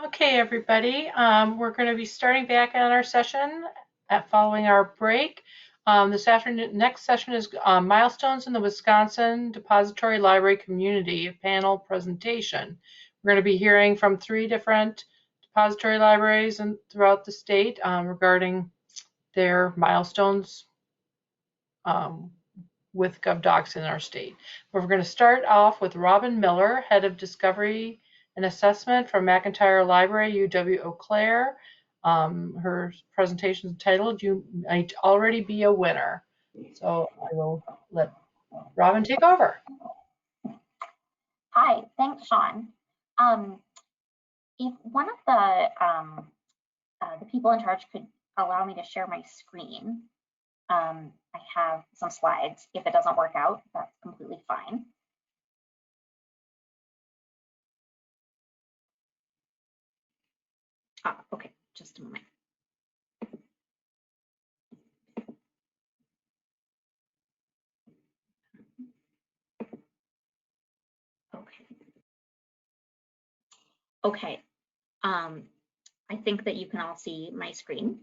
Okay, everybody, we're going to be starting back on our session following our break. This afternoon, next session is Milestones in the Wisconsin Depository Library Community, a panel presentation. We're going to be hearing from 3 different depository libraries throughout the state regarding their milestones with GovDocs in our state. But we're going to start off with Robin Miller, Head of Discovery and Assessment from McIntyre Library, UW-Eau Claire. Her presentation is titled, "You Might Already Be a Winner." So I will let Robin take over. Hi, thanks, Sean. If one of the people in charge could allow me to share my screen, I have some slides. If it doesn't work out, that's completely fine. Okay, just a moment. Okay. I think that you can all see my screen.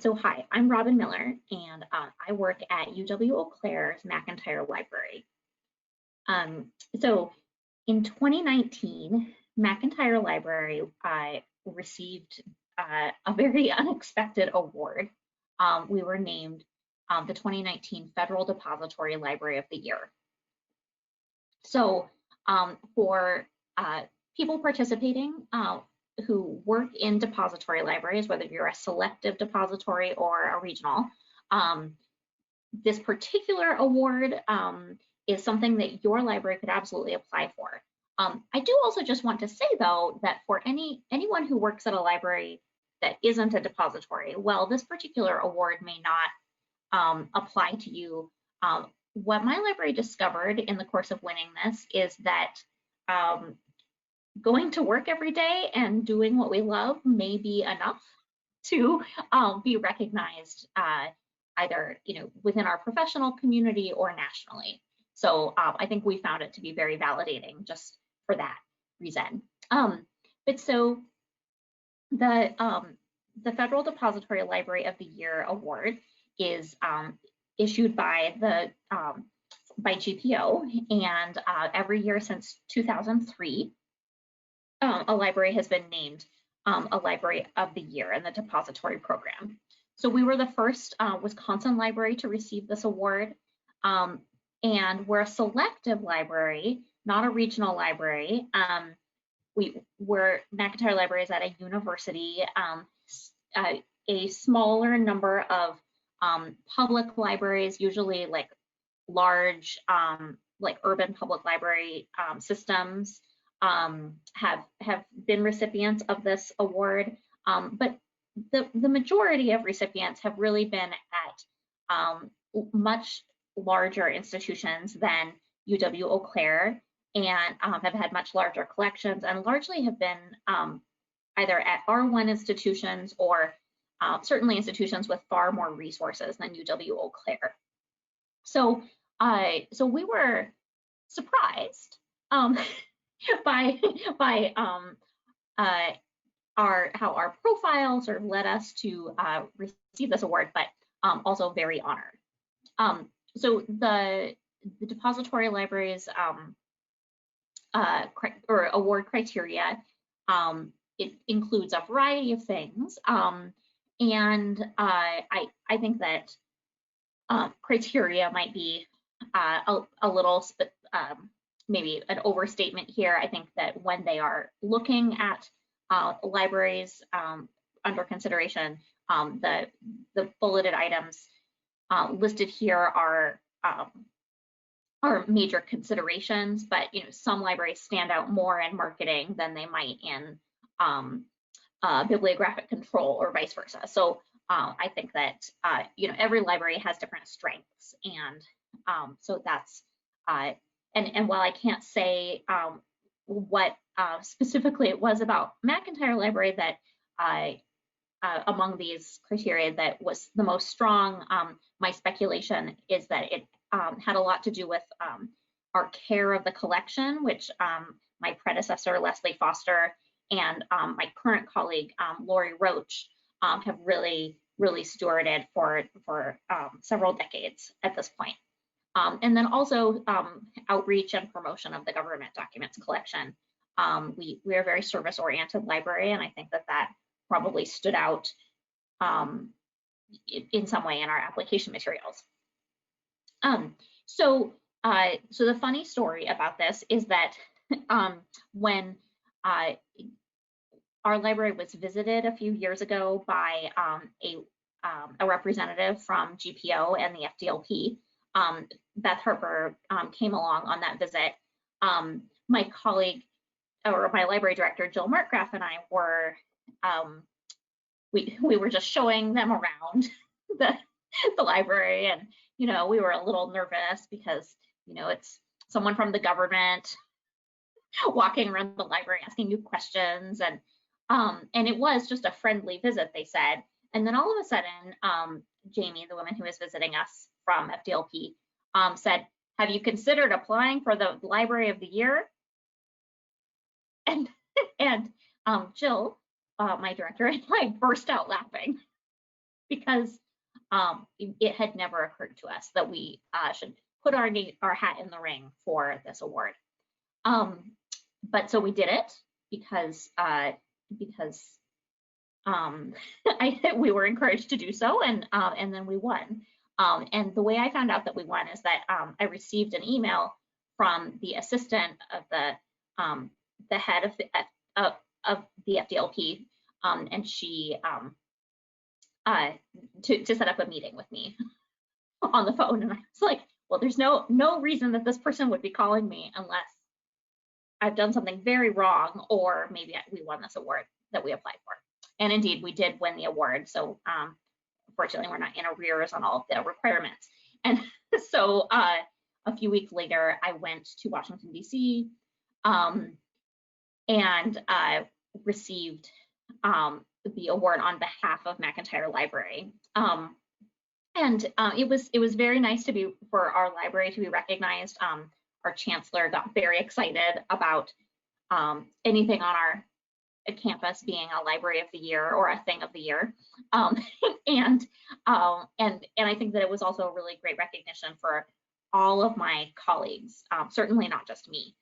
So hi, I'm Robin Miller, and I work at UW-Eau Claire's McIntyre Library. So in 2019, McIntyre Library received a very unexpected award. We were named the 2019 Federal Depository Library of the Year. So for people participating who work in depository libraries, whether you're a selective depository or a regional, this particular award is something that your library could absolutely apply for. I do also just want to say, though, that for anyone who works at a library that isn't a depository, well, this particular award may not apply to you. What my library discovered in the course of winning this is that going to work every day and doing what we love may be enough to be recognized either within our professional community or nationally. So I think we found it to be very validating just for that reason. But so the Federal Depository Library of the Year award is issued by GPO, and every year since 2003, a library has been named a Library of the Year in the Depository program. So we were the first Wisconsin library to receive this award, and we're a selective library, not a regional library. McIntyre Library is at a university, a smaller number of public libraries, usually like large, like urban public library systems, have been recipients of this award, but the majority of recipients have really been at much larger institutions than UW-Eau Claire, and have had much larger collections, and largely have been either at R1 institutions or certainly institutions with far more resources than UW-Eau Claire. So we were surprised by how our profile sort of led us to receive this award, but also very honored. So the depository library's award criteria, it includes a variety of things, and I think that criteria might be a little maybe an overstatement here. I think that when they are looking at libraries under consideration, the bulleted items listed here are major considerations, but some libraries stand out more in marketing than they might in bibliographic control or vice versa. So I think that every library has different strengths, and so that's and while I can't say what specifically it was about McIntyre Library that among these criteria that was the most strong, my speculation is that it had a lot to do with our care of the collection, which my predecessor, Leslie Foster, and my current colleague, Lori Roach, have really stewarded for several decades at this point. And then also outreach and promotion of the government documents collection. We are a very service-oriented library, and I think that probably stood out in some way in our application materials. So the funny story about this is that when our library was visited a few years ago by a representative from GPO and the FDLP, Beth Harper came along on that visit. My colleague, or my library director, Jill Markgraf, and I were, we were just showing them around the library, and we were a little nervous because it's someone from the government walking around the library asking you questions, and it was just a friendly visit, they said. And then all of a sudden, Jamie, the woman who was visiting us from FDLP, said, "Have you considered applying for the Library of the Year?" And Jill, my director, and I burst out laughing because it had never occurred to us that we should put our hat in the ring for this award. But so we did it because we were encouraged to do so, and then we won. And the way I found out that we won is that I received an email from the assistant of the head of the FDLP, and she to set up a meeting with me on the phone. And I was like, well, there's no reason that this person would be calling me unless I've done something very wrong, or maybe we won this award that we applied for. And indeed, we did win the award. So fortunately, we're not in arrears on all of the requirements. And so a few weeks later, I went to Washington, D.C. And received the award on behalf of McIntyre Library. And it was very nice for our library to be recognized. Our chancellor got very excited about anything on our campus being a Library of the Year or a Thing of the Year. And I think that it was also a really great recognition for all of my colleagues, certainly not just me.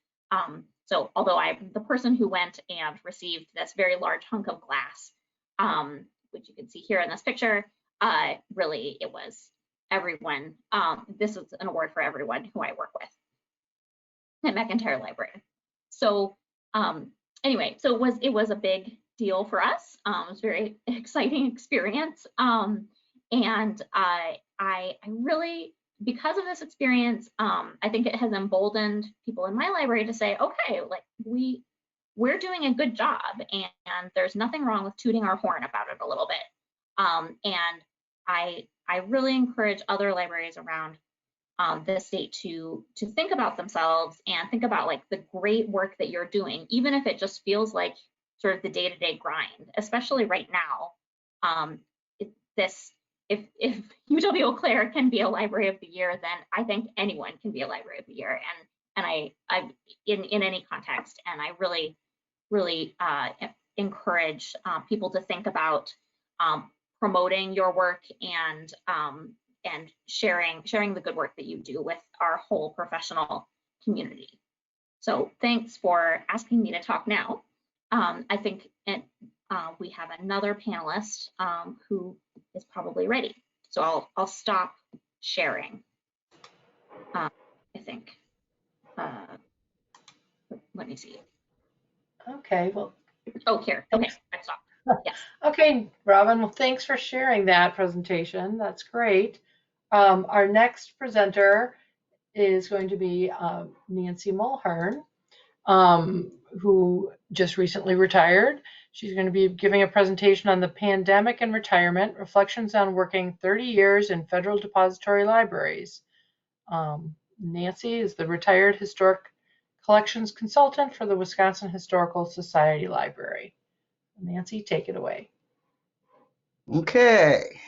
So although I'm the person who went and received this very large hunk of glass, which you can see here in this picture, really it was everyone. This is an award for everyone who I work with at McIntyre Library. So anyway, so it was a big deal for us. It was a very exciting experience. And I really, because of this experience, I think it has emboldened people in my library to say, okay, like we're doing a good job, and there's nothing wrong with tooting our horn about it a little bit. And I really encourage other libraries around the state to think about themselves and think about like the great work that you're doing, even if it just feels like sort of the day-to-day grind, especially right now. If UW-Eau Claire can be a Library of the Year, then I think anyone can be a Library of the Year, and I in any context. And I really encourage people to think about promoting your work and sharing the good work that you do with our whole professional community. So thanks for asking me to talk now. I think we have another panelist who is probably ready. So I'll stop sharing, I think. Let me see. Okay, well. Oh, here, okay, I stopped, yes. Okay, Robin, well, thanks for sharing that presentation. That's great. Our next presenter is going to be Nancy Mulhern, who just recently retired. She's going to be giving a presentation on the pandemic and retirement, reflections on working 30 years in federal depository libraries. Nancy is the retired historic collections consultant for the Wisconsin Historical Society Library. Nancy, take it away. Okay.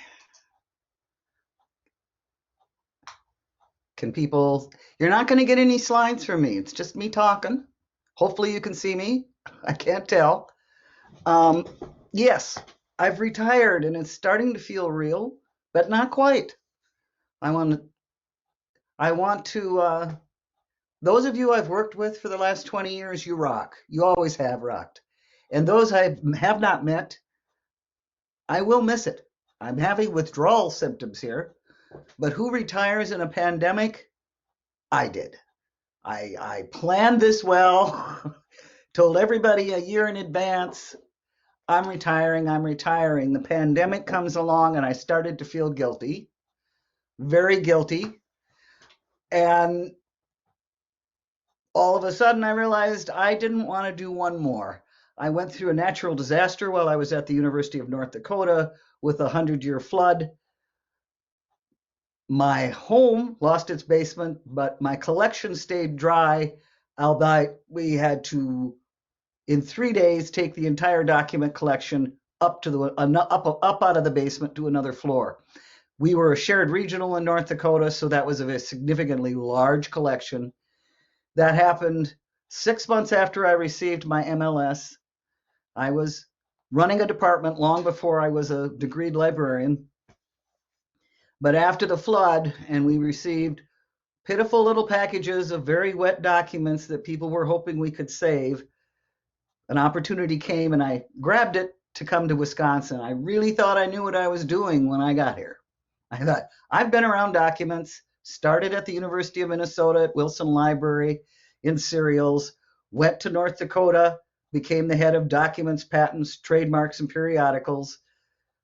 Can people, you're not going to get any slides from me. It's just me talking. Hopefully you can see me. I can't tell. Yes, I've retired and it's starting to feel real, but not quite. I want I want to, those of you I've worked with for the last 20 years, you rock. You always have rocked. And those I have not met, I will miss it. I'm having withdrawal symptoms here, but who retires in a pandemic? I did. I planned this well, told everybody a year in advance, I'm retiring, I'm retiring. The pandemic comes along and I started to feel guilty, very guilty. And all of a sudden I realized I didn't want to do one more. I went through a natural disaster while I was at the University of North Dakota with a 100-year flood. My home lost its basement, but my collection stayed dry, albeit we had to, in 3 days, take the entire document collection up to the up out of the basement to another floor. We were a shared regional in North Dakota, so that was a significantly large collection. That happened 6 months after I received my MLS. I was running a department long before I was a degreed librarian. But after the flood, and we received pitiful little packages of very wet documents that people were hoping we could save, an opportunity came and I grabbed it to come to Wisconsin. I really thought I knew what I was doing when I got here. I thought, I've been around documents, started at the University of Minnesota at Wilson Library in serials, went to North Dakota, became the head of documents, patents, trademarks, and periodicals,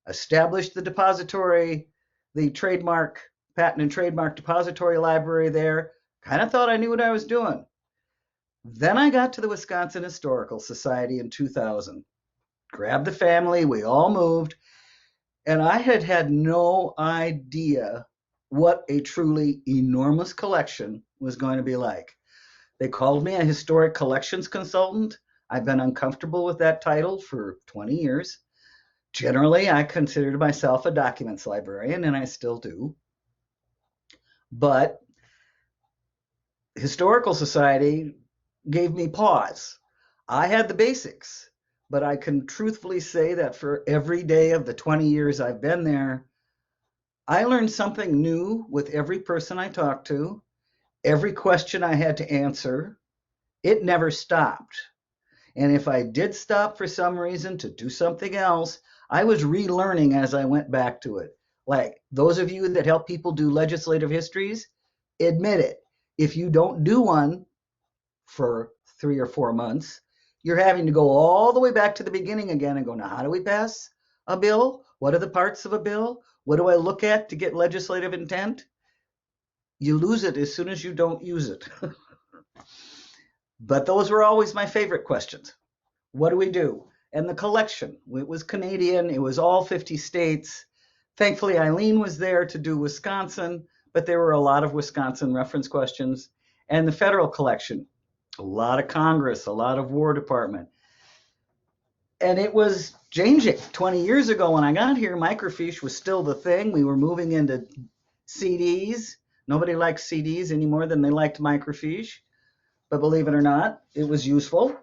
established the depository, the trademark, patent and trademark depository library there. Kind of thought I knew what I was doing. Then I got to the Wisconsin Historical Society in 2000. Grabbed the family, we all moved, and I had no idea what a truly enormous collection was going to be like. They called me a historic collections consultant. I've been uncomfortable with that title for 20 years. Generally, I considered myself a documents librarian, and I still do. But Historical Society gave me pause. I had the basics, but I can truthfully say that for every day of the 20 years I've been there, I learned something new with every person I talked to, every question I had to answer. It never stopped. And if I did stop for some reason to do something else, I was relearning as I went back to it. Like those of you that help people do legislative histories, admit it. If you don't do one for 3 or 4 months, you're having to go all the way back to the beginning again and go, now, how do we pass a bill? What are the parts of a bill? What do I look at to get legislative intent? You lose it as soon as you don't use it. But those were always my favorite questions. What do we do? And the collection, it was Canadian, it was all 50 states. Thankfully, Eileen was there to do Wisconsin, but there were a lot of Wisconsin reference questions. And the federal collection, a lot of Congress, a lot of War Department. And it was changing. 20 years ago when I got here, microfiche was still the thing. We were moving into CDs. Nobody liked CDs any more than they liked microfiche. But believe it or not, it was useful.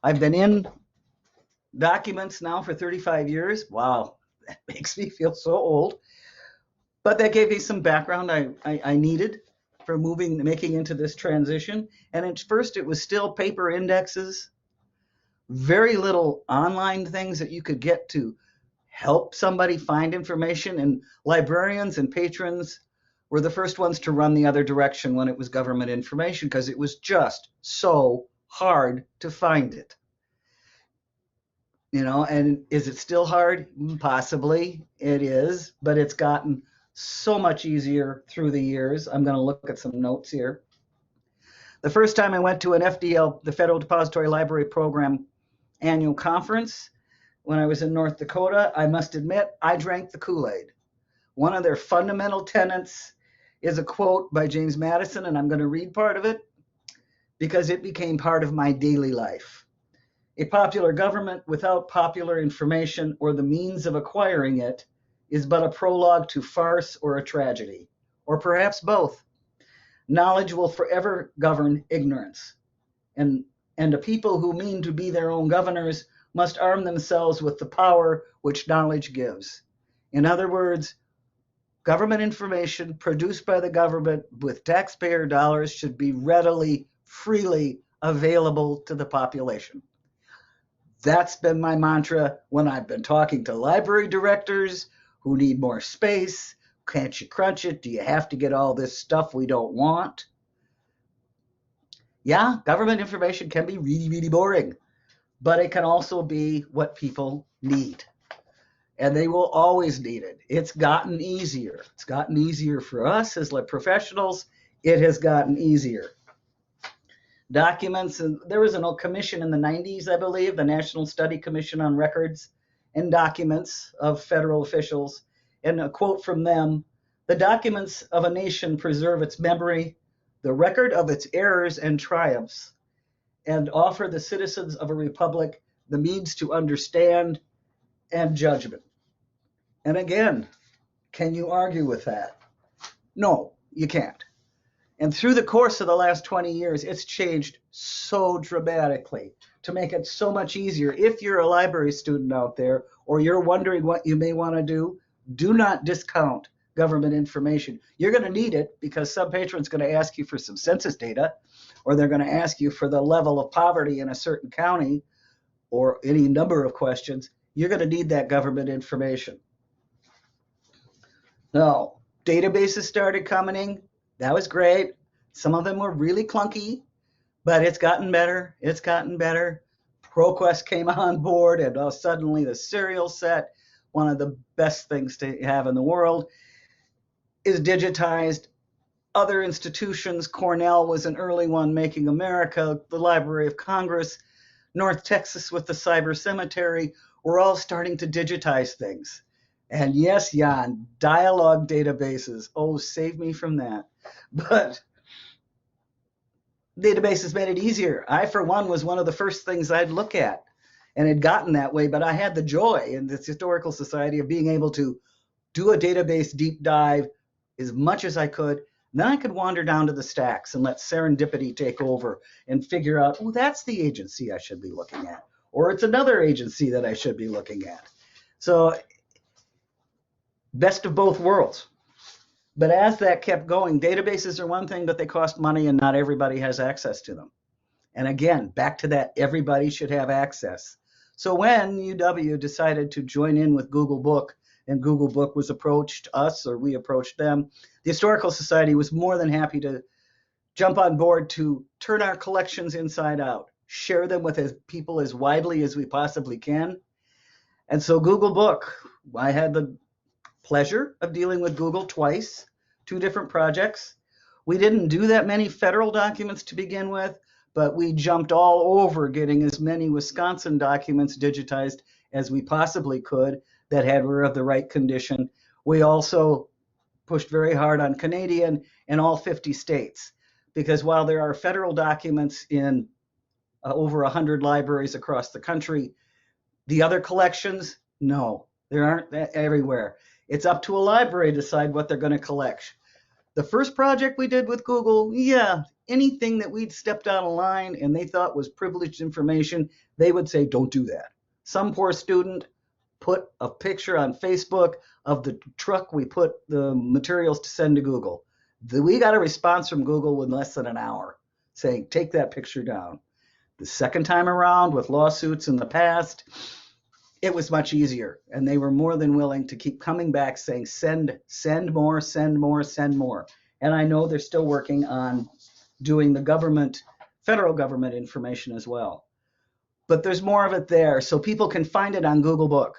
I've been in documents now for 35 years. Wow, that makes me feel so old. But that gave me some background I needed for making into this transition. And at first it was still paper indexes, very little online things that you could get to help somebody find information. And librarians and patrons were the first ones to run the other direction when it was government information, because it was just so hard to find it. You know, and is it still hard? Possibly it is, but it's gotten so much easier through the years. I'm going to look at some notes here. The first time I went to an FDL, the Federal Depository Library Program annual conference, when I was in North Dakota, I must admit, I drank the Kool-Aid. One of their fundamental tenets is a quote by James Madison, and I'm going to read part of it because it became part of my daily life. A popular government without popular information or the means of acquiring it is but a prologue to farce or a tragedy, or perhaps both. Knowledge will forever govern ignorance, and a people who mean to be their own governors must arm themselves with the power which knowledge gives. In other words, government information produced by the government with taxpayer dollars should be readily, freely available to the population. That's been my mantra when I've been talking to library directors who need more space. Can't you crunch it? Do you have to get all this stuff we don't want? Yeah, government information can be really, really boring, but it can also be what people need. And they will always need it. It's gotten easier. It's gotten easier for us as professionals. It has gotten easier. Documents, and there was a commission in the 90s, I believe, the National Study Commission on Records and Documents of Federal Officials. And a quote from them, "The documents of a nation preserve its memory, the record of its errors and triumphs, and offer the citizens of a republic the means to understand and judgment." And again, can you argue with that? No, you can't. And through the course of the last 20 years, it's changed so dramatically to make it so much easier. If you're a library student out there, or you're wondering what you may want to do not discount government information. You're going to need it because some patron's going to ask you for some census data, or they're going to ask you for the level of poverty in a certain county, or any number of questions. You're going to need that government information. Now, databases started coming in. That was great. Some of them were really clunky, but it's gotten better. It's gotten better. ProQuest came on board, and suddenly the serial set, one of the best things to have in the world, is digitized. Other institutions, Cornell was an early one, Making America, the Library of Congress, North Texas with the Cyber Cemetery, we're all starting to digitize things. And yes, Jan, dialogue databases, oh, save me from that. But databases made it easier. I, for one, was one of the first things I'd look at, and had gotten that way, but I had the joy in this Historical Society of being able to do a database deep dive as much as I could. Then I could wander down to the stacks and let serendipity take over and figure out, oh, that's the agency I should be looking at, or it's another agency that I should be looking at. So best of both worlds. But as that kept going, databases are one thing, but they cost money and not everybody has access to them. And again, back to that, everybody should have access. So when UW decided to join in with Google Book, and Google Book was approached us, or we approached them, the Historical Society was more than happy to jump on board to turn our collections inside out, share them with people as widely as we possibly can. And so Google Book, I had the pleasure of dealing with Google twice, 2 different projects. We didn't do that many federal documents to begin with, but we jumped all over getting as many Wisconsin documents digitized as we possibly could that were of the right condition. We also pushed very hard on Canadian and all 50 states, because while there are federal documents in over 100 libraries across the country, the other collections, no, there aren't everywhere. It's up to a library to decide what they're going to collect. The first project we did with Google, yeah, anything that we'd stepped out of line and they thought was privileged information, they would say, don't do that. Some poor student put a picture on Facebook of the truck we put the materials to send to Google. We got a response from Google in less than an hour saying, take that picture down. The second time around, with lawsuits in the past, it was much easier, and they were more than willing to keep coming back saying, send more, send more, send more. And I know they're still working on doing the federal government information as well. But there's more of it there, so people can find it on Google Book.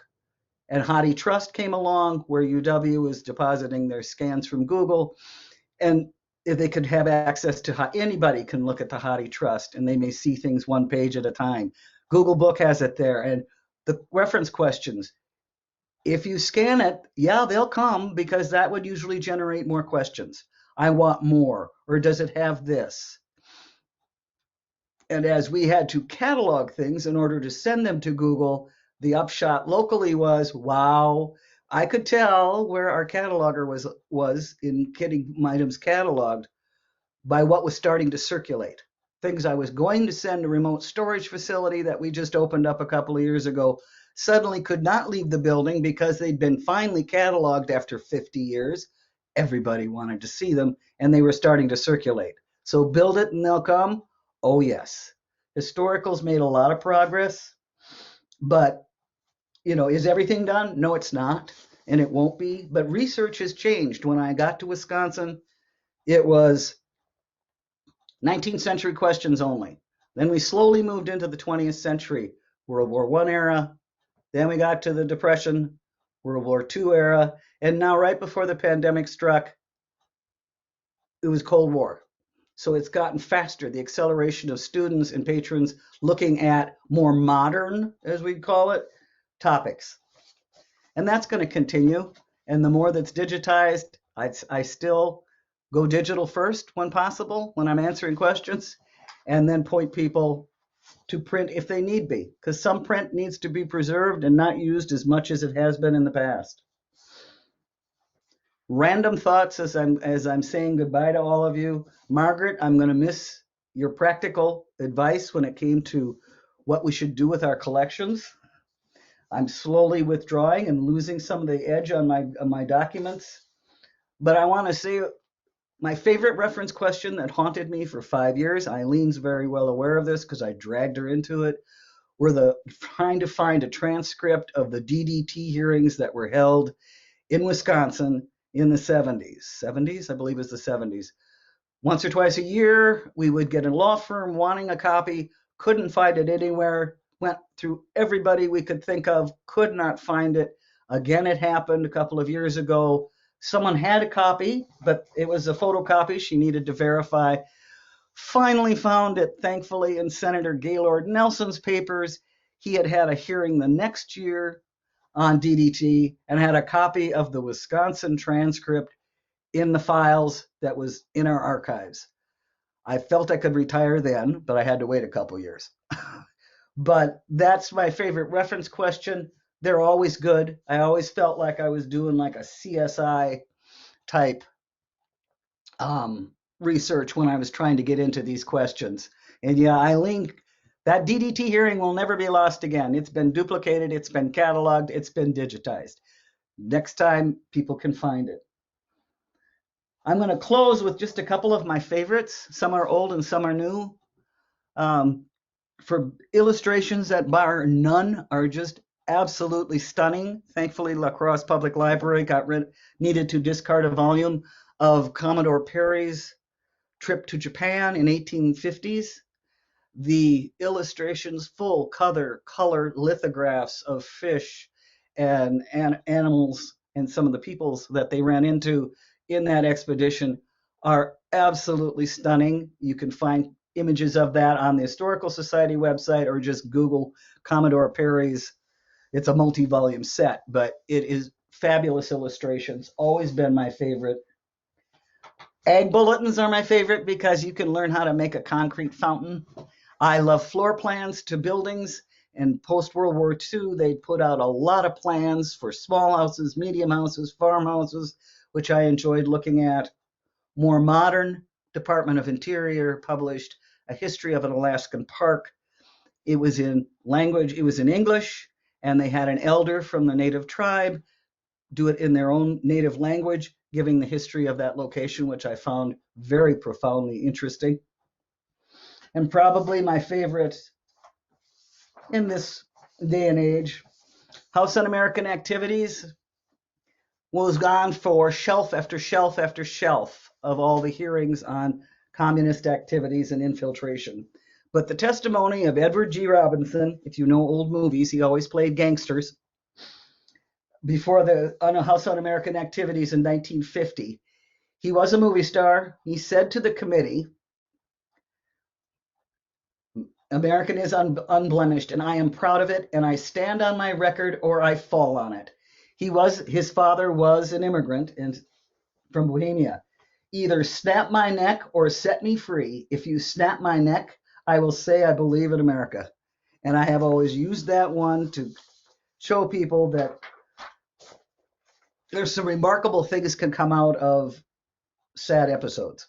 And HathiTrust came along, where UW is depositing their scans from Google, and if they could have access to, anybody can look at the HathiTrust, and they may see things one page at a time. Google Book has it there, and the reference questions, if you scan it, yeah, they'll come, because that would usually generate more questions. I want more, or does it have this? And as we had to catalog things in order to send them to Google, the upshot locally was, wow, I could tell where our cataloger was in getting items cataloged by what was starting to circulate. things I was going to send to remote storage facility that we just opened up a couple of years ago suddenly could not leave the building because they'd been finally cataloged after 50 years. Everybody wanted to see them, and they were starting to circulate. So build it and they'll come? Oh, yes. Historical's made a lot of progress, but, is everything done? No, it's not, and it won't be. But research has changed. When I got to Wisconsin, it was 19th century questions only. Then we slowly moved into the 20th century, World War I era. Then we got to the Depression, World War II era. And now, right before the pandemic struck, it was Cold War. So it's gotten faster, the acceleration of students and patrons looking at more modern, as we call it, topics. And that's going to continue. And the more that's digitized, I still go digital first when possible, when I'm answering questions, and then point people to print if they need be, because some print needs to be preserved and not used as much as it has been in the past. Random thoughts as I'm saying goodbye to all of you. Margaret, I'm going to miss your practical advice when it came to what we should do with our collections. I'm slowly withdrawing and losing some of the edge on my documents. But I want to say my favorite reference question that haunted me for 5 years, Eileen's very well aware of this because I dragged her into it, were trying to find a transcript of the DDT hearings that were held in Wisconsin in the 70s, I believe it's the 70s. Once or twice a year, we would get a law firm wanting a copy, couldn't find it anywhere, went through everybody we could think of, could not find it. Again, it happened a couple of years ago. Someone had a copy, but it was a photocopy she needed to verify. Finally found it, thankfully, in Senator Gaylord Nelson's papers. He had had a hearing the next year on DDT and had a copy of the Wisconsin transcript in the files that was in our archives. I felt I could retire then, but I had to wait a couple years. But that's my favorite reference question. They're always good. I always felt like I was doing like a CSI type research when I was trying to get into these questions. And yeah, Eileen, that DDT hearing will never be lost again. It's been duplicated, it's been cataloged, it's been digitized. Next time, people can find it. I'm going to close with just a couple of my favorites. Some are old and some are new. For illustrations that bar none are just absolutely stunning. Thankfully, La Crosse Public Library needed to discard a volume of Commodore Perry's trip to Japan in 1850s. The illustrations, full color lithographs of fish and animals and some of the peoples that they ran into in that expedition are absolutely stunning. You can find images of that on the Historical Society website or just Google Commodore Perry's. It's a multi-volume set, but it is fabulous illustrations. Always been my favorite. Ag bulletins are my favorite because you can learn how to make a concrete fountain. I love floor plans to buildings, and post-World War II, they put out a lot of plans for small houses, medium houses, farmhouses, which I enjoyed looking at. More modern, Department of Interior published a history of an Alaskan park. It was in English, and they had an elder from the native tribe do it in their own native language, giving the history of that location, which I found very profoundly interesting. And probably my favorite in this day and age, House Un-American Activities was gone for shelf after shelf after shelf of all the hearings on communist activities and infiltration. But the testimony of Edward G. Robinson, if you know old movies, he always played gangsters, before the House Un-American Activities in 1950. He was a movie star. He said to the committee, American is unblemished, and I am proud of it, and I stand on my record or I fall on it. His father was an immigrant from Bohemia. Either snap my neck or set me free. If you snap my neck, I will say I believe in America. And I have always used that one to show people that there's some remarkable things can come out of sad episodes.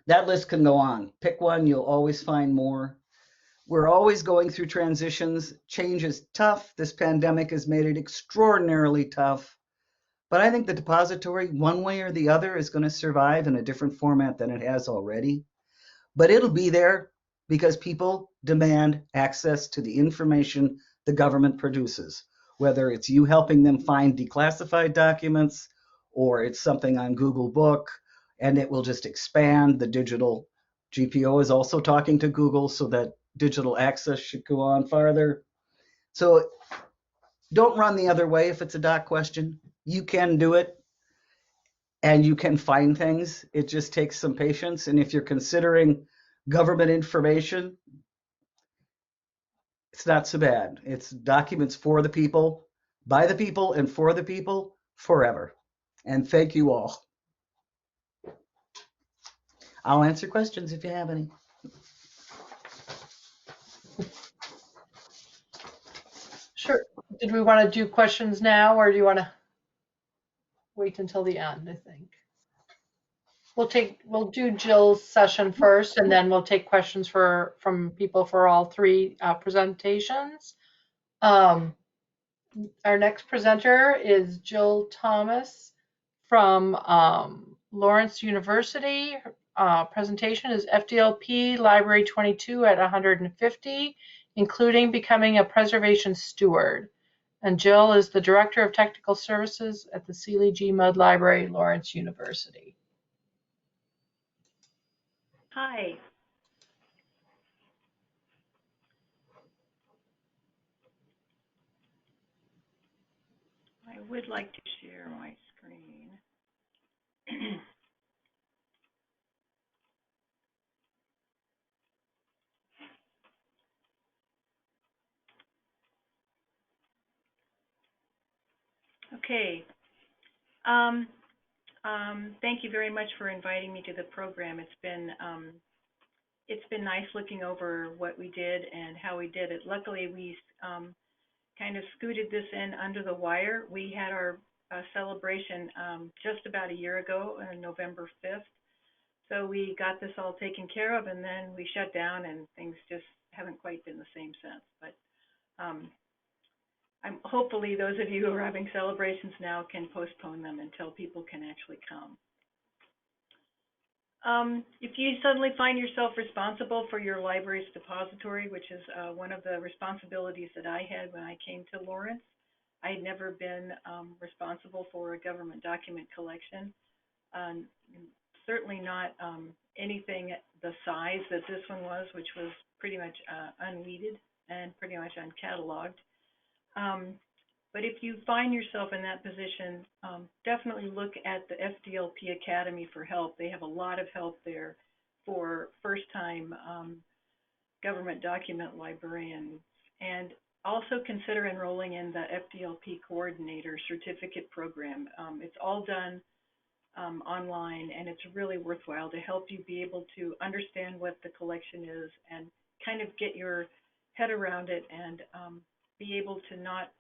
That list can go on. Pick one, you'll always find more. We're always going through transitions. Change is tough. This pandemic has made it extraordinarily tough. But I think the depository, one way or the other, is going to survive in a different format than it has already. But it'll be there because people demand access to the information the government produces, whether it's you helping them find declassified documents or it's something on Google Book, and it will just expand the digital. GPO is also talking to Google so that digital access should go on farther. So don't run the other way if it's a doc question. You can do it and you can find things. It just takes some patience. And if you're considering government information, it's not so bad. It's documents for the people, by the people, and for the people forever. And thank you all. I'll answer questions if you have any. Sure. Did we want to do questions now, or do you want to wait until the end? I think we'll do Jill's session first, and then we'll take questions from people for all three presentations. Our next presenter is Jill Thomas from Lawrence University. Presentation is FDLP Library 22 at 150, including becoming a preservation steward. And Jill is the Director of Technical Services at the Seeley G. Mudd Library, Lawrence University. Hi. I would like to share my screen. Okay. Thank you very much for inviting me to the program. It's been nice looking over what we did and how we did it. Luckily, we kind of scooted this in under the wire. We had our celebration just about a year ago, on November 5th. So we got this all taken care of, and then we shut down, and things just haven't quite been the same since. But hopefully those of you who are having celebrations now can postpone them until people can actually come. If you suddenly find yourself responsible for your library's depository, which is one of the responsibilities that I had when I came to Lawrence, I had never been responsible for a government document collection, certainly not anything the size that this one was, which was pretty much unweeded and pretty much uncatalogued. But if you find yourself in that position, definitely look at the FDLP Academy for help. They have a lot of help there for first-time government document librarians. And also consider enrolling in the FDLP Coordinator Certificate Program. It's all done online, and it's really worthwhile to help you be able to understand what the collection is and kind of get your head around it and be able to not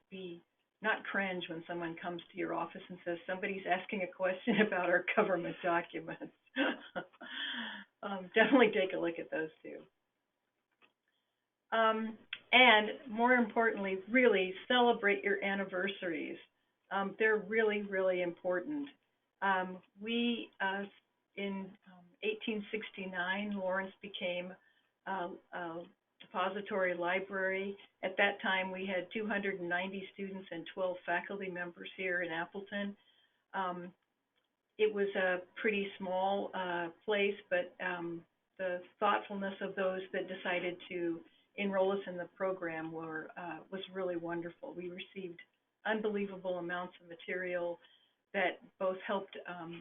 cringe when someone comes to your office and says, somebody's asking a question about our government documents. Definitely take a look at those too. And more importantly, really celebrate your anniversaries. They're really, really important. In 1869, Lawrence became a depository library. At that time, we had 290 students and 12 faculty members here in Appleton. It was a pretty small place, but the thoughtfulness of those that decided to enroll us in the program was really wonderful. We received unbelievable amounts of material that both helped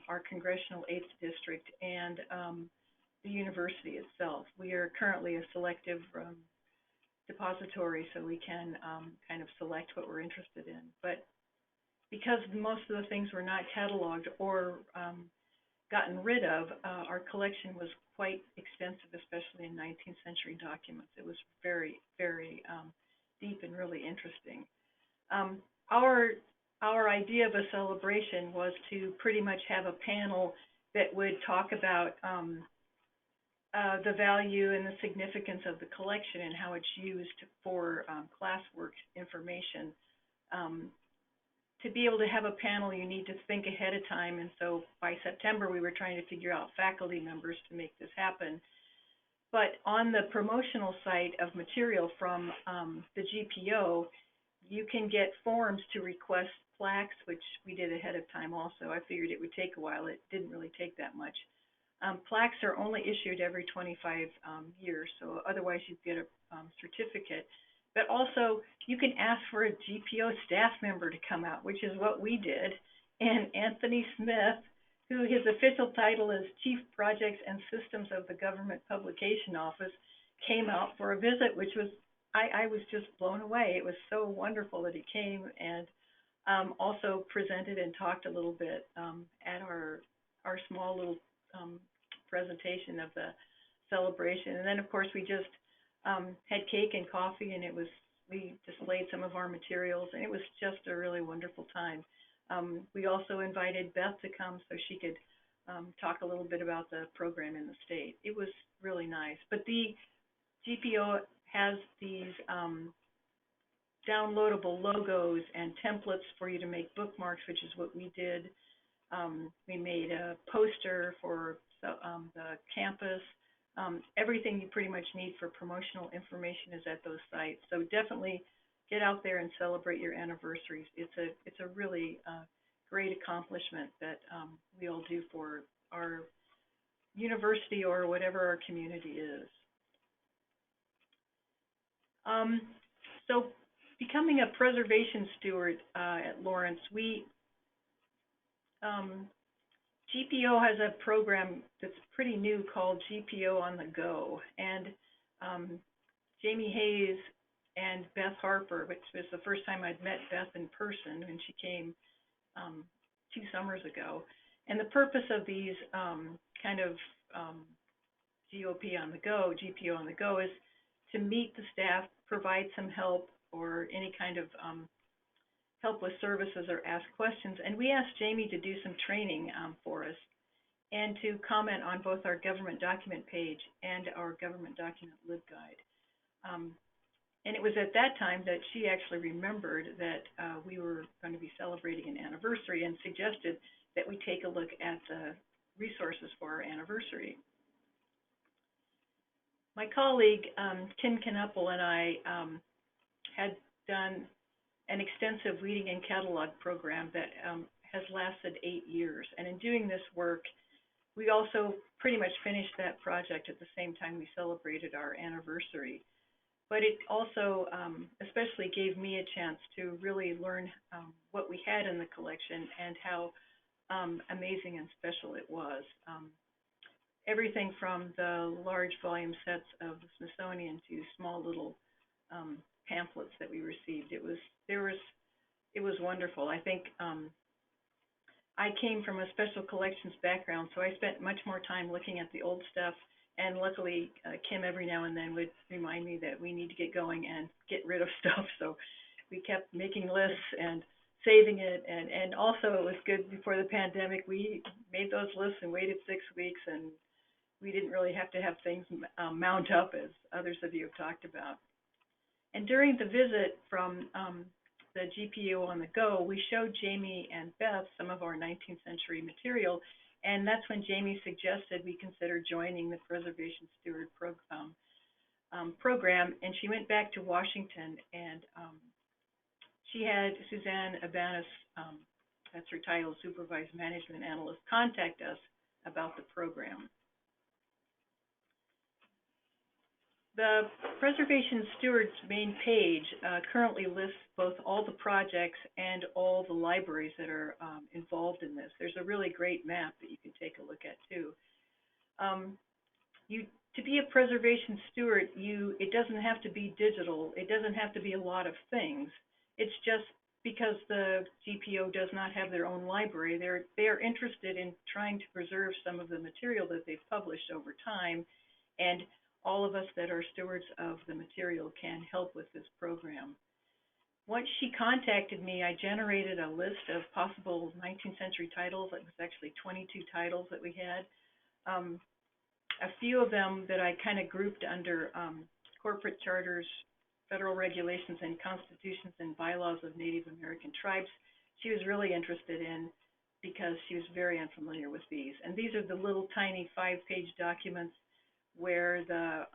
our congressional 8th district and the university itself. We are currently a selective depository, so we can kind of select what we're interested in. But because most of the things were not cataloged or gotten rid of, our collection was quite extensive, especially in 19th century documents. It was very, very deep and really interesting. Our idea of a celebration was to pretty much have a panel that would talk about the value and the significance of the collection and how it's used for classwork information. To be able to have a panel, you need to think ahead of time, and so by September we were trying to figure out faculty members to make this happen. But on the promotional site of material from the GPO, you can get forms to request plaques, which we did ahead of time also. I figured it would take a while. It didn't really take that much. Plaques are only issued every 25 years, so otherwise you get a certificate. But also, you can ask for a GPO staff member to come out, which is what we did. And Anthony Smith, who his official title is Chief Projects and Systems of the Government Publication Office, came out for a visit, which was, I was just blown away. It was so wonderful that he came and also presented and talked a little bit at our small little presentation of the celebration. And then, of course, we just had cake and coffee, and we displayed some of our materials, and it was just a really wonderful time. We also invited Beth to come so she could talk a little bit about the program in the state. It was really nice. But the GPO has these downloadable logos and templates for you to make bookmarks, which is what we did. We made a poster for the campus. Everything you pretty much need for promotional information is at those sites. So definitely get out there and celebrate your anniversaries. It's a really great accomplishment that we all do for our university or whatever our community is. So becoming a preservation steward at Lawrence, GPO has a program that's pretty new called GPO on the Go, and Jamie Hayes and Beth Harper, which was the first time I'd met Beth in person when she came 2 summers ago. And the purpose of these kind of GPO on the Go is to meet the staff, provide some help or any kind of help with services or ask questions. And we asked Jamie to do some training for us and to comment on both our government document page and our government document LibGuide. And it was at that time that she actually remembered that we were going to be celebrating an anniversary and suggested that we take a look at the resources for our anniversary. My colleague, Kim Knuppel, and I had done an extensive reading and catalog program that has lasted 8 years. And in doing this work, we also pretty much finished that project at the same time we celebrated our anniversary. But it also especially gave me a chance to really learn what we had in the collection and how amazing and special it was. Everything from the large volume sets of the Smithsonian to small little pamphlets that we received. It was wonderful. I think I came from a special collections background, so I spent much more time looking at the old stuff. And luckily, Kim every now and then would remind me that we need to get going and get rid of stuff. So we kept making lists and saving it. And also it was good before the pandemic. We made those lists and waited 6 weeks, and we didn't really have to have things mount up, as others of you have talked about. And during the visit from the GPO on the Go, we showed Jamie and Beth some of our 19th century material, and that's when Jamie suggested we consider joining the Preservation Steward program, and she went back to Washington, and she had Suzanne Abanis, that's her title, Supervised Management Analyst, contact us about the program. The Preservation Steward's main page currently lists both all the projects and all the libraries that are involved in this. There's a really great map that you can take a look at too. To be a preservation steward, it doesn't have to be digital. It doesn't have to be a lot of things. It's just because the GPO does not have their own library, they are interested in trying to preserve some of the material that they've published over time, and all of us that are stewards of the material can help with this program. Once she contacted me, I generated a list of possible 19th century titles. It was actually 22 titles that we had. a few of them that I kind of grouped under corporate charters, federal regulations, and constitutions and bylaws of Native American tribes. She was really interested in because she was very unfamiliar with these. And these are the little tiny 5-page documents where the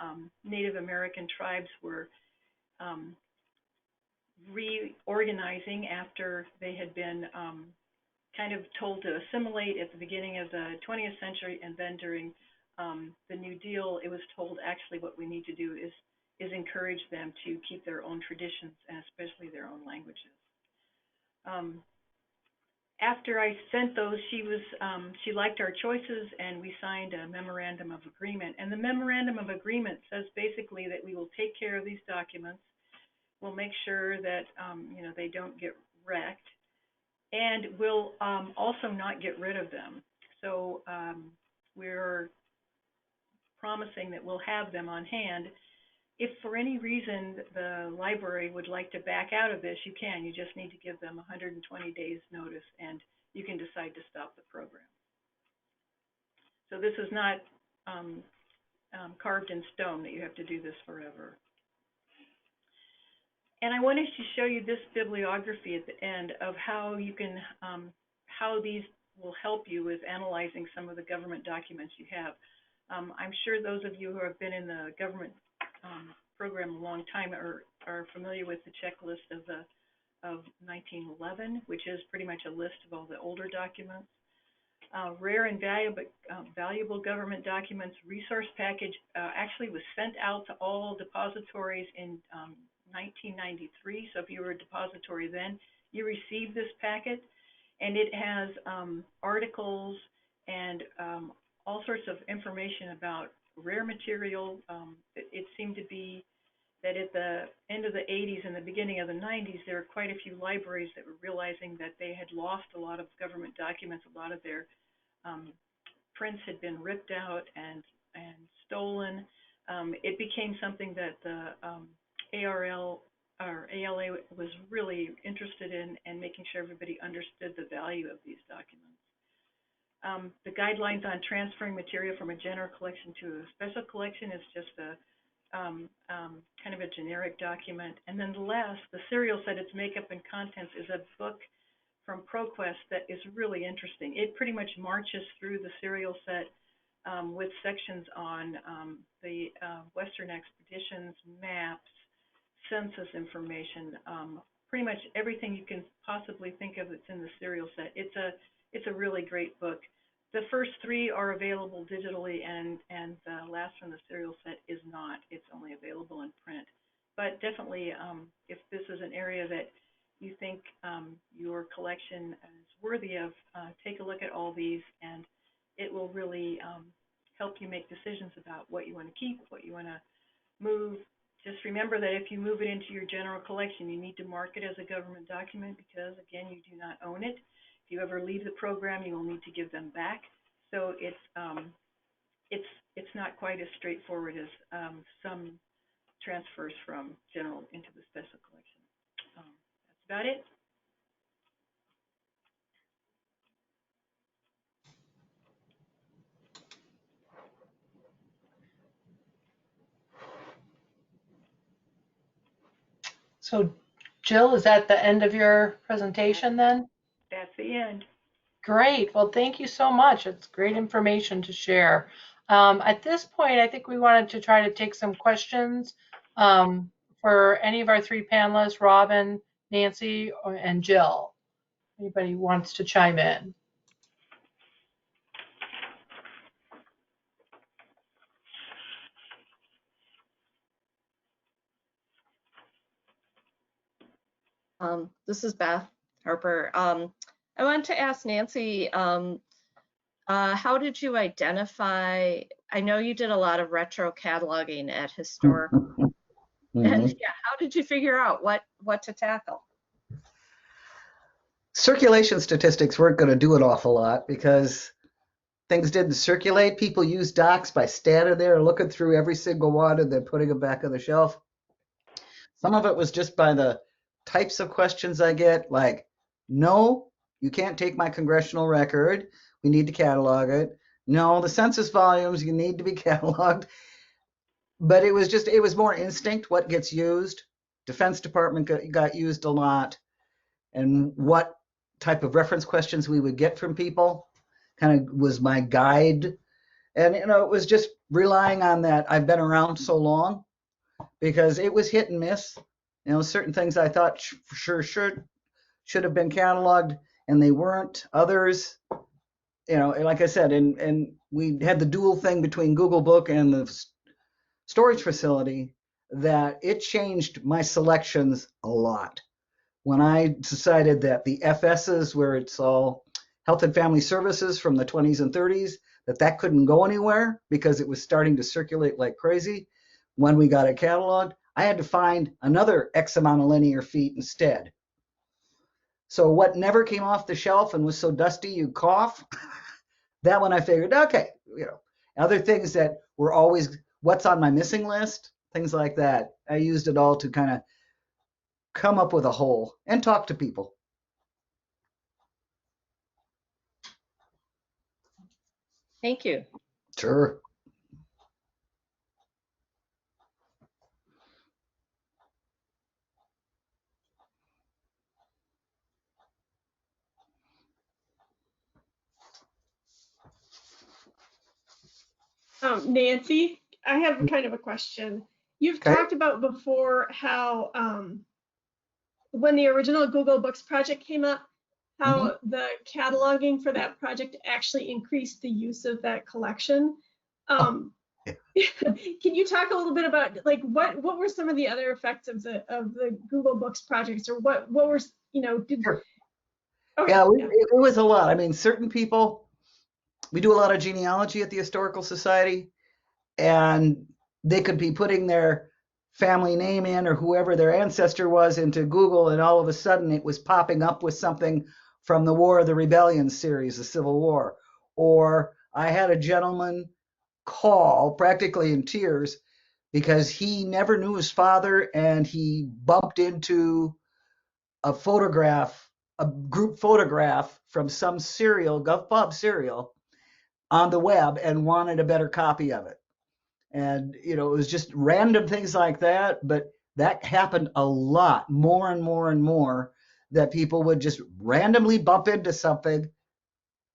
Native American tribes were reorganizing after they had been kind of told to assimilate at the beginning of the 20th century, and then during the New Deal, it was told actually what we need to do is encourage them to keep their own traditions and especially their own languages. After I sent those, she liked our choices, and we signed a memorandum of agreement. And the memorandum of agreement says basically that we will take care of these documents. We'll make sure that you know, they don't get wrecked, and we'll also not get rid of them. So we're promising that we'll have them on hand. If for any reason the library would like to back out of this, you can. You just need to give them 120 days notice, and you can decide to stop the program. So this is not carved in stone that you have to do this forever. And I wanted to show you this bibliography at the end of how you can, how these will help you with analyzing some of the government documents you have. I'm sure those of you who have been in the government program a long time are familiar with the checklist of 1911, which is pretty much a list of all the older documents. Rare and valuable government documents resource package actually was sent out to all depositories in 1993. So if you were a depository then, you received this packet, and it has articles and all sorts of information about rare material. It seemed to be that at the end of the 80s and the beginning of the 90s, there were quite a few libraries that were realizing that they had lost a lot of government documents. A lot of their prints had been ripped out and stolen. It became something that the ARL or ALA was really interested in, and making sure everybody understood the value of these documents. The guidelines on transferring material from a general collection to a special collection is just a kind of a generic document. And then the last, the serial set, its makeup and contents, is a book from ProQuest that is really interesting. It pretty much marches through the serial set with sections on the Western expeditions, maps, census information, pretty much everything you can possibly think of that's in the serial set. It's a really great book. The first 3 are available digitally, and the last from the serial set is not. It's only available in print. But definitely, if this is an area that you think your collection is worthy of, take a look at all these, and it will really help you make decisions about what you want to keep, what you want to move. Just remember that if you move it into your general collection, you need to mark it as a government document, because, again, you do not own it. If you ever leave the program, you will need to give them back. So it's not quite as straightforward as some transfers from general into the special collection. That's about it. So Jill, is that the end of your presentation then? That's the end. Great. Well, thank you so much. It's great information to share. At this point, I think we wanted to try to take some questions for any of our 3 panelists, Robin, Nancy, and Jill. Anybody wants to chime in? This is Beth Harper. I wanted to ask Nancy, how did you identify, I know you did a lot of retro cataloging at Historic, and yeah, how did you figure out what to tackle? Circulation statistics weren't going to do an awful lot because things didn't circulate. People used docs by standing there looking through every single one and then putting them back on the shelf. Some of it was just by the types of questions I get, like, no, you can't take my congressional record. We need to catalog it. No, the census volumes, you need to be cataloged. But it was more instinct what gets used. Defense Department got used a lot, and what type of reference questions we would get from people kind of was my guide. And it was just relying on that. I've been around so long, because it was hit and miss. Certain things I thought for sure should have been cataloged, and they weren't. Others, like I said, and we had the dual thing between Google Book and the storage facility, that it changed my selections a lot. When I decided that the FSs, where it's all Health and Family Services from the 20s and 30s, that couldn't go anywhere because it was starting to circulate like crazy. When we got it cataloged, I had to find another X amount of linear feet instead. So what never came off the shelf and was so dusty you cough, that one I figured, okay, other things that were always what's on my missing list, things like that. I used it all to kind of come up with a whole and talk to people. Thank you. Sure. Nancy, I have kind of a question. You've Okay. talked about before how when the original Google Books project came up, how the cataloging for that project actually increased the use of that collection. Yeah. Can you talk a little bit about what were some of the other effects of the Google Books projects, or what were Sure. Okay, Yeah, it was a lot. I mean, certain people, we do a lot of genealogy at the Historical Society, and they could be putting their family name in, or whoever their ancestor was, into Google, and all of a sudden it was popping up with something from the War of the Rebellion series, the Civil War. Or I had a gentleman call practically in tears because he never knew his father, and he bumped into a photograph, a group photograph from some serial, GovPub serial, on the web, and wanted a better copy of it. And, it was just random things like that, but that happened a lot, more and more and more, that people would just randomly bump into something,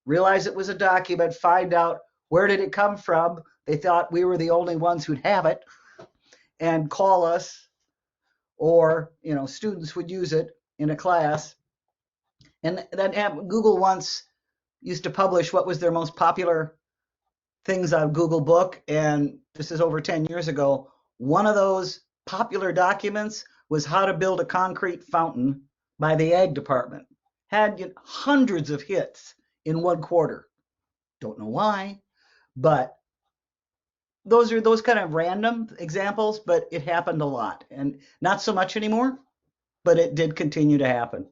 realize it was a document, find out where did it come from. They thought we were the only ones who'd have it, and call us, or, students would use it in a class. And that Google once used to publish what was their most popular things on Google Book, and this is over 10 years ago. One of those popular documents was how to build a concrete fountain by the Ag Department. Had hundreds of hits in 1 quarter. Don't know why, but those are those kind of random examples, but it happened a lot, and not so much anymore, but it did continue to happen.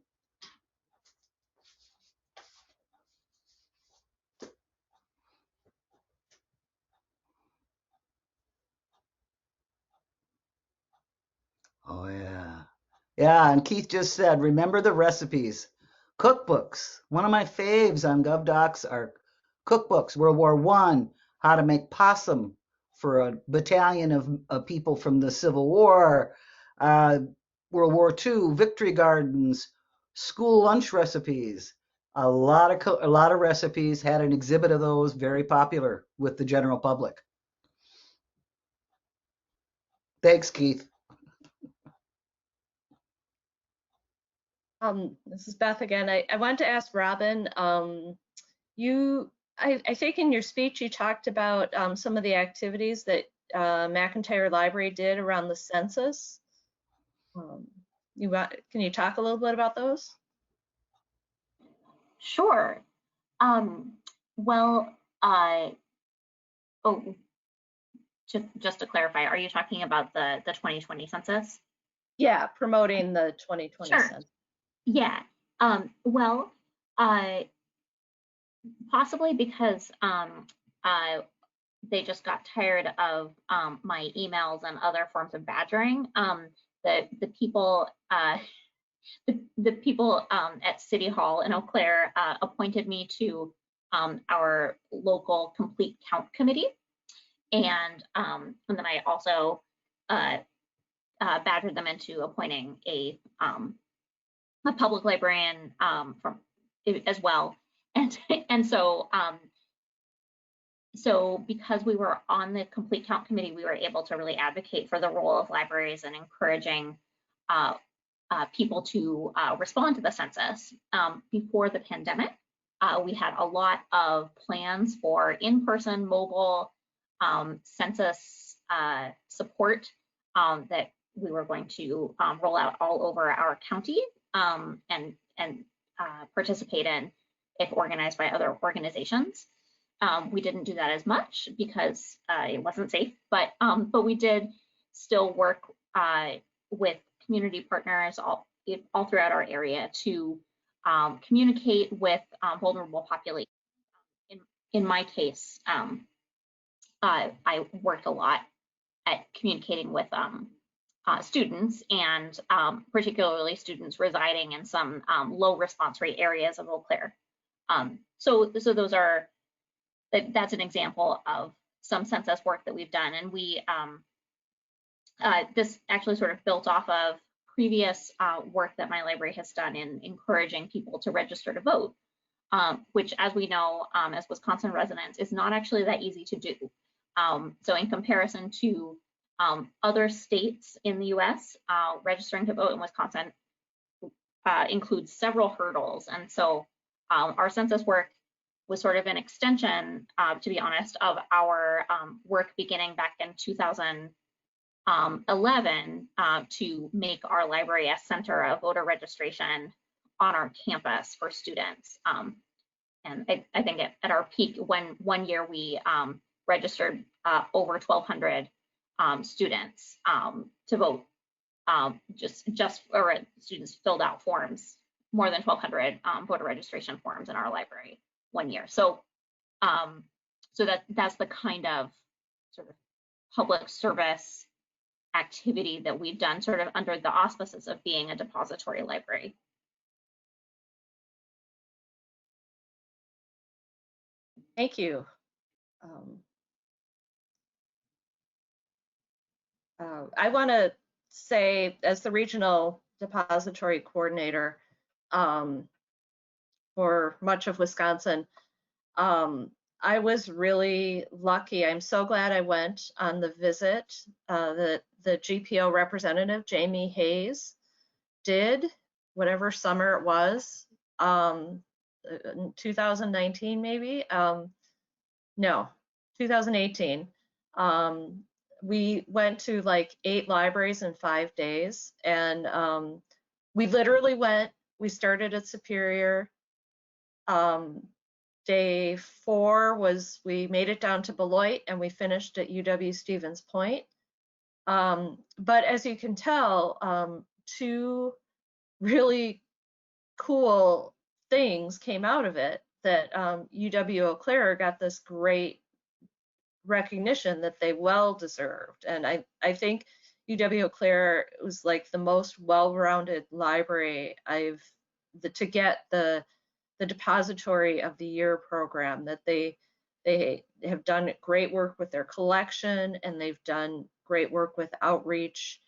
Oh, yeah. Yeah, and Keith just said, remember the recipes. Cookbooks. One of my faves on GovDocs are cookbooks. World War I, how to make possum for a battalion of people from the Civil War. World War II, victory gardens, school lunch recipes. A lot of recipes, had an exhibit of those, very popular with the general public. Thanks, Keith. This is Beth again. I wanted to ask Robin, I think in your speech you talked about some of the activities that McIntyre Library did around the census. Can you talk a little bit about those? Sure. Well, just to clarify, are you talking about the 2020 census? Yeah, promoting the 2020 Sure. census. Yeah. Well, possibly because they just got tired of my emails and other forms of badgering. The people the people at City Hall in Eau Claire appointed me to our local complete count committee. And then I also badgered them into appointing a public librarian from as well. And so because we were on the complete count committee, we were able to really advocate for the role of libraries and encouraging people to respond to the census. Before the pandemic, we had a lot of plans for in-person mobile census support that we were going to roll out all over our county and participate in if organized by other organizations. We didn't do that as much because it wasn't safe, but we did still work with community partners all throughout our area to communicate with vulnerable populations. In my case, I worked a lot at communicating with students, and particularly students residing in some low response rate areas of Eau Claire. So that's an example of some census work that we've done, and we this actually sort of built off of previous work that my library has done in encouraging people to register to vote, which, as we know, as Wisconsin residents, is not actually that easy to do. So in comparison to other states in the US, registering to vote in Wisconsin includes several hurdles. And so our census work was sort of an extension, to be honest, of our work beginning back in 2011 to make our library a center of voter registration on our campus for students. And I think at our peak, when one year we registered over 1,200 students to vote, or students filled out forms, more than 1,200 voter registration forms in our library one year. So that's the kind of sort of public service activity that we've done sort of under the auspices of being a depository library. Thank you. I want to say, as the regional depository coordinator for much of Wisconsin, I was really lucky. I'm so glad I went on the visit. The GPO representative, Jamie Hayes, did, whatever summer it was, 2019 maybe, no, 2018. We went to like 8 libraries in 5 days, and we literally we started at Superior. Day 4 was, we made it down to Beloit, and we finished at UW-Stevens Point. But as you can tell, 2 really cool things came out of it, that UW-Eau Claire got this great recognition that they well deserved. And I think UW-Eau Claire was like the most well-rounded library to get the Depository of the Year program, that they have done great work with their collection, and they've done great work with outreach.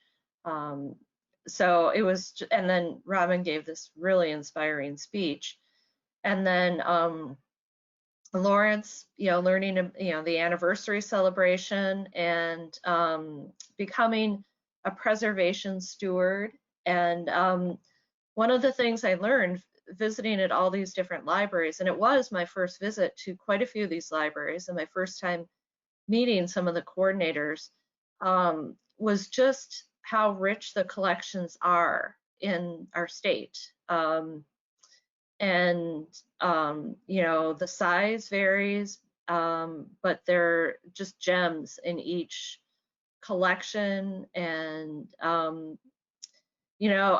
So it was, and then Robin gave this really inspiring speech. And then Lawrence, learning, the anniversary celebration, and becoming a preservation steward. And one of the things I learned visiting at all these different libraries, and it was my first visit to quite a few of these libraries and my first time meeting some of the coordinators, was just how rich the collections are in our state. And the size varies, but they're just gems in each collection. And I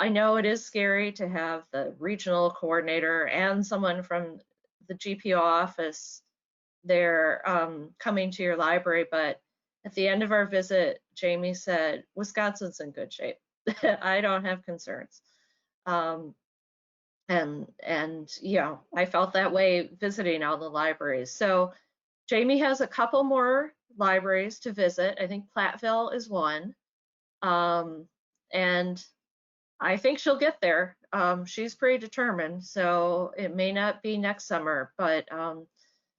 know it is scary to have the regional coordinator and someone from the GPO office there coming to your library, but at the end of our visit, Jamie said, Wisconsin's in good shape. I don't have concerns. And you know, I felt that way visiting all the libraries. So Jamie has a couple more libraries to visit. I think Platteville is one. And I think she'll get there. She's pretty determined, so it may not be next summer, but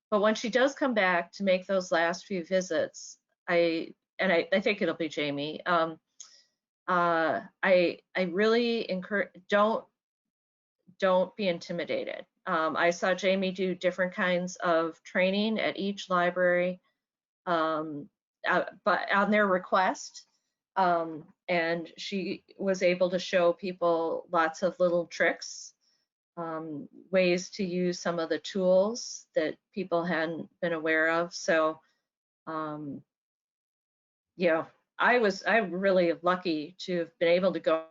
when she does come back to make those last few visits, I think it'll be Jamie. I really encourage, don't be intimidated. I saw Jamie do different kinds of training at each library, but on their request. And she was able to show people lots of little tricks, ways to use some of the tools that people hadn't been aware of. So, yeah, I'm really lucky to have been able to go.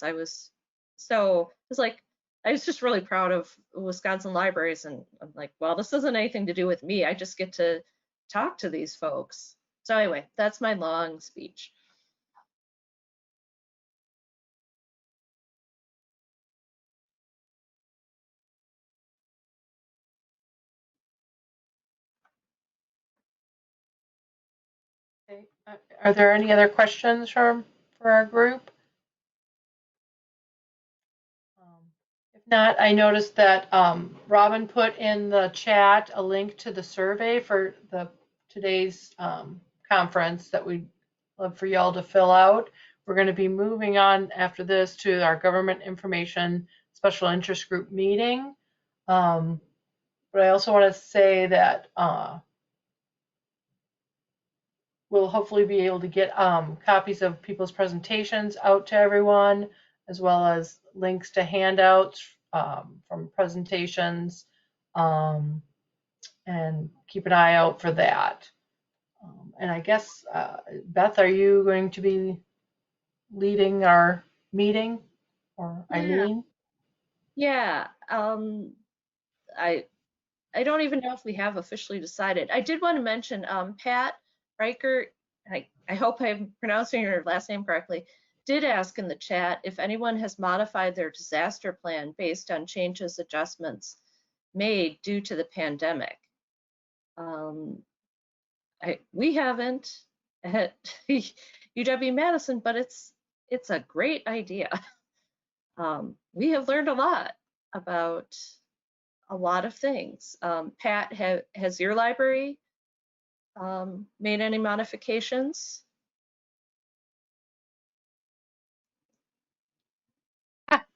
I was just really proud of Wisconsin libraries, and I'm like, well, this isn't anything to do with me. I just get to talk to these folks. So anyway, that's my long speech. Okay. Are there any other questions for our group? If not, I noticed that Robin put in the chat a link to the survey for today's conference that we'd love for y'all to fill out. We're going to be moving on after this to our government information special interest group meeting. But I also want to say that we'll hopefully be able to get copies of people's presentations out to everyone, as well as links to handouts from presentations, and keep an eye out for that. And I guess, Beth, are you going to be leading our meeting, or Eileen? Yeah, I don't even know if we have officially decided. I did want to mention Pat Riker, I hope I'm pronouncing your last name correctly, did ask in the chat if anyone has modified their disaster plan based on changes, adjustments made due to the pandemic. We haven't at UW-Madison, but it's a great idea. We have learned a lot about a lot of things. Pat, has your library made any modifications?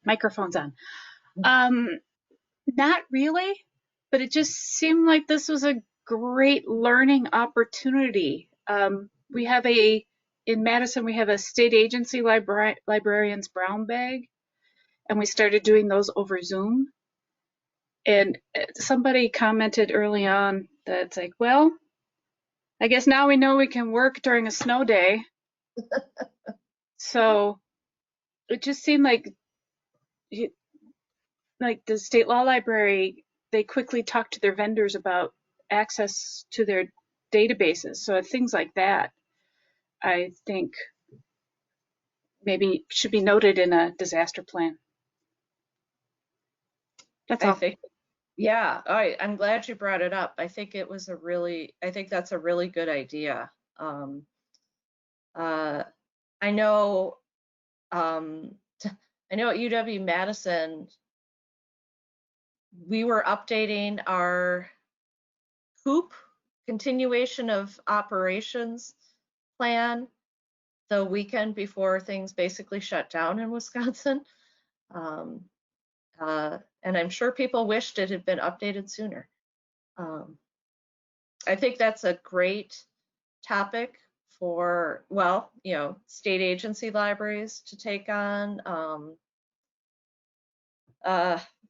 Microphone's on. Not really, but it just seemed like this was a great learning opportunity. We have in Madison, we have a state agency librarian's brown bag, and we started doing those over Zoom. And somebody commented early on that it's like, well, I guess now we know we can work during a snow day. So it just seemed like the state law library, they quickly talk to their vendors about access to their databases. So things like that, I think maybe should be noted in a disaster plan. That's all. Yeah, I'm glad you brought it up. I think that's a really good idea. I know at UW-Madison, we were updating our COOP, continuation of operations plan, the weekend before things basically shut down in Wisconsin. And I'm sure people wished it had been updated sooner. I think that's a great topic for, well, state agency libraries to take on,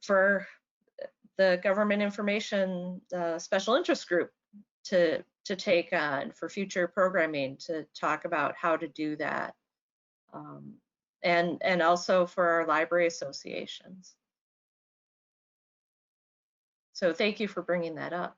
for the government information special interest group to take on for future programming, to talk about how to do that, and also for our library associations. So thank you for bringing that up.